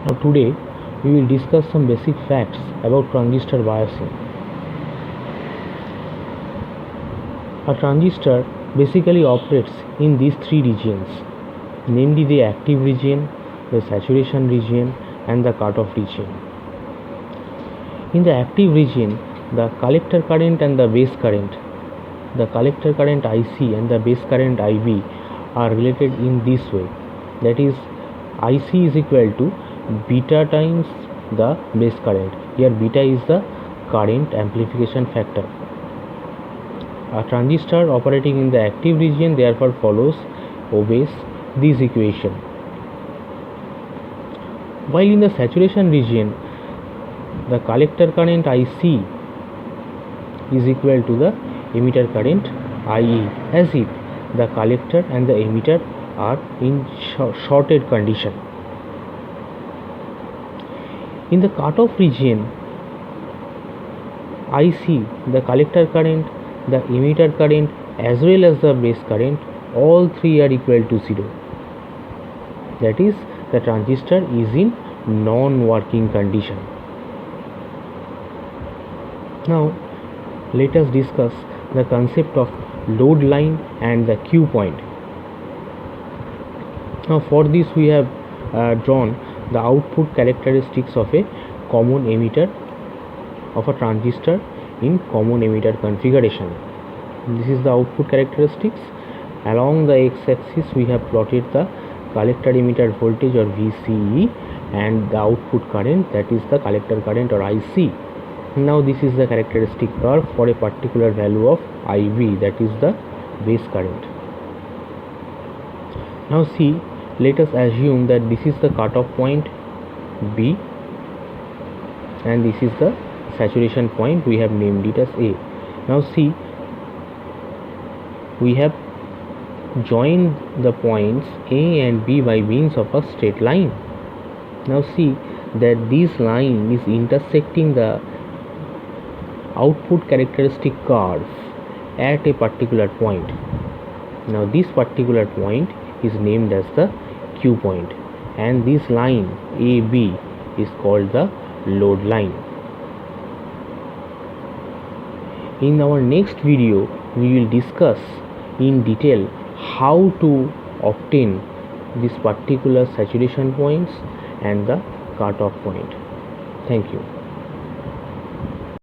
Now today we will discuss some basic facts about transistor biasing. A transistor basically operates in these three regions, namely the active region, the saturation region and the cutoff region. In the active region, the collector current and the base current, the collector current IC and the base current IB are related in this way, that is IC is equal to beta times the base current. Here beta is the current amplification factor. A transistor operating in the active region therefore obeys this equation. While in the saturation region, the collector current IC is equal to the emitter current IE, as if the collector and the emitter are in shorted condition. In the cutoff region, IC, the collector current, the emitter current as well as the base current, all three are equal to 0. That is, the transistor is in non-working condition. Now let us discuss the concept of load line and the Q point. Now for this we have drawn the output characteristics of a common emitter of a transistor in common emitter configuration. This is the output characteristics. Along the x-axis we have plotted the collector emitter voltage or VCE and the output current, that is the collector current or IC. Now this is the characteristic curve for a particular value of IB, that is the base current. Now see, let us assume that this is the cutoff point B and this is the saturation point, we have named it as A. Now see, we have joined the points A and B by means of a straight line. Now see that this line is intersecting the output characteristic curve at a particular point. Now this particular point is named as the Q point and this line AB is called the load line. In our next video we will discuss in detail how to obtain this particular saturation points and the cutoff point. Thank you.